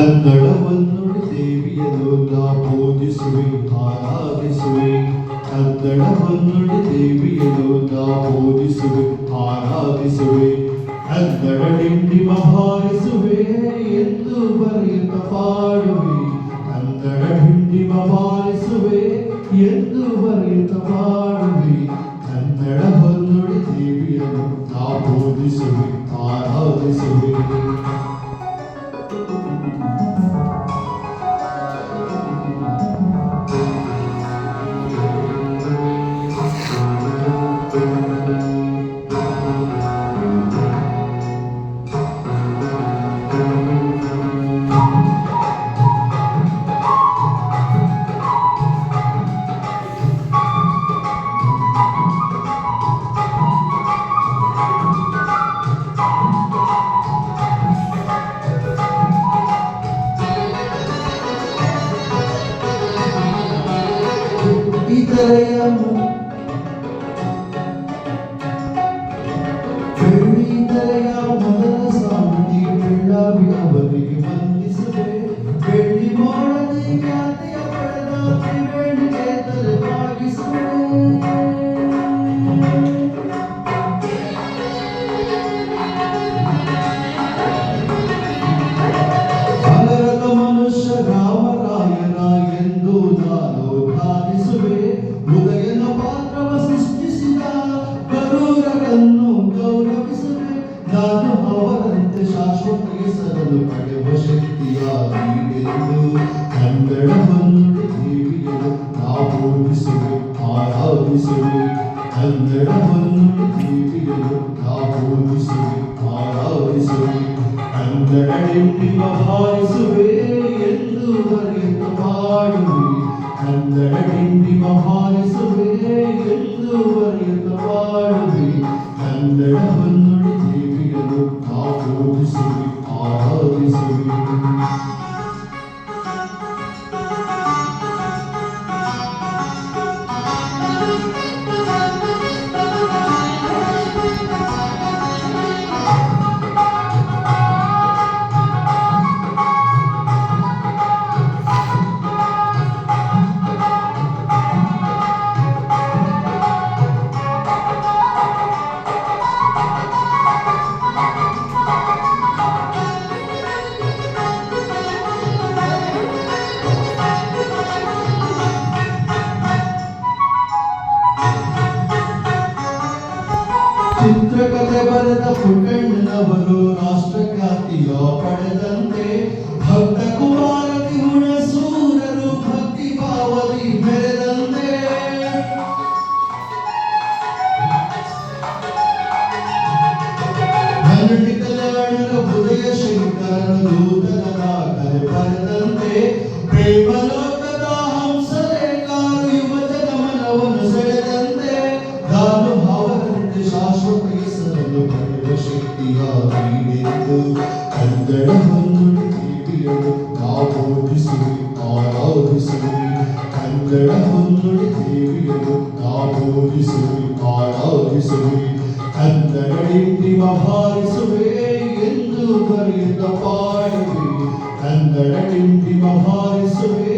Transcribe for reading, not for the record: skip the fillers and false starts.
ಕನ್ನಡವನ್ನು ದೇವಿಯನ್ನು ನಾ ಪೂಜಿಸುವೆ ಆರಾಧಿಸುವೆ. ಕನ್ನಡವನ್ನು ದೇವಿಯನ್ನು ನಾ ಪೂಜಿಸುವೆ ಆರಾಧಿಸುವೆ. ಕನ್ನಡ ಡಿಂಡಿಮ ಹಾರಿಸುವೆ ಎಂದು ಬರೆಯುತ್ತ ಪಾಡುವೆ. ಕನ್ನಡ ಡಿಂಡಿಮ ಹಾರಿಸುವೆ ಎಂದು ಬರೆಯುತ್ತ ಪಾಡುವೆ. ಕನ್ನಡ ಹೊನ್ನುಡಿ ದೇವಿಯನ್ನು ನಾ ಪೂಜಿಸುವೆ ಆರಾಧಿಸುವೆ. ಬೆಳ್ಳಿದರೆಯ ಮೊದಲ ಸಾಮಿ ಬೆಳ್ಳಾವಿ ಅವರಿಗೆ ವಂದಿಸುವೆ. ಬೆಳ್ಳಿ ಮಾಡದೆ ಖ್ಯಾತಿಯ ಪಡೆದ ತ್ರಿವೇಣಿಗೆ ತಲೆ ಬಾಗಿಸುವೆ. ಅಗರದ ಮನುಷ್ಯ ರಾಮರಾಯನ ಎಂದು ನಾನು ಧ್ಯಾನಿಸುವೆ. ಹೃದಯನ ಪಾತ್ರವ ಸೃಷ್ಟಿಸಿದ ಗರುಡರನ್ನು ಗೌರವಿಸುವೆ. ನಾನು ಅವರಂತೆ ಶಾಶ್ವತ ಹೆಸರನ್ನು ಪಡೆಯುವ ಶಕ್ತಿಯಾಗಿದೆಂದು ಕನ್ನಡವನ್ನು ದೇವಿಯನ್ನು ನಾವು ಪೂಜಿಸುವೆ ಆರಾಧಿಸುವೆ. ಕನ್ನಡವನ್ನು ದೇವಿಯನ್ನು ನಾವು ಪೂಜಿಸುವೆ ಆರಾಧಿಸುವೆ. ಕನ್ನಡ ಡಿಂಡಿಮ ಹಾರಿಸುವೆ ಎಂದು ಬರೆಯುತ್ತ ಪಾಡುವೆ. ಕನ್ನಡ ಡಿಂಡಿಮ ಹಾರಿಸುವೆ ಎಂದು ಬರೆಯುತ್ತ ಪಾಡುವೆ. ಕನ್ನಡವನ್ನು ದೇವಿಯನ್ನು ನಾವು ಪೂಜಿಸುವೆ ಆರಾಧಿಸುವೆ. ಚಿತ್ರಕಥೆ ಬರೆದ ಪುಟ್ಟಣ್ಣನವರು ರಾಷ್ಟ್ರಖ್ಯಾತಿಯ ಪಡೆದಂತೆ ಭಕ್ತ ಕುಮಾರತಿ ಹುಣಸೂರರು ಭಕ್ತಿ ಭಾವದಿ ಬೆರೆದಂತೆ. ಧರಣಿ ಕಲ್ಯಾಣರ ಹೃದಯ ಶಂಕರನ ನೂತನ ದಾಖಲೆ ಬರೆದಂತೆ. ಪ್ರೇಮ ಲೋಕದ ಹಂಸಲೇಖರು ಯುವ ಜನಮನವನ್ನು ಸೆಳೆದಂತೆ. ನಾನು ಅವರಂತೆ ಶಾಶ್ವತ ಹೆಸರನ್ನು ಪಡೆಯುವ ಶಕ್ತಿಯಾಗಿದೆಂದು ಕನ್ನಡವನ್ನು ದೇವಿಯನ್ನು ನಾವು ಪೂಜಿಸುವೆ ಆರಾಧಿಸುವೆ. ಕನ್ನಡವನ್ನು ದೇವಿಯನ್ನು ನಾವು ಪೂಜಿಸುವೆ ಆರಾಧಿಸುವೆ. ಕನ್ನಡ ಡಿಂಡಿಮ ಹಾರಿಸುವೆ ಎಂದು ಬರೆಯುತ್ತ ಪಾಡುವೆ. ಕನ್ನಡ ಡಿಂಡಿಮ ಹಾರಿಸುವೆ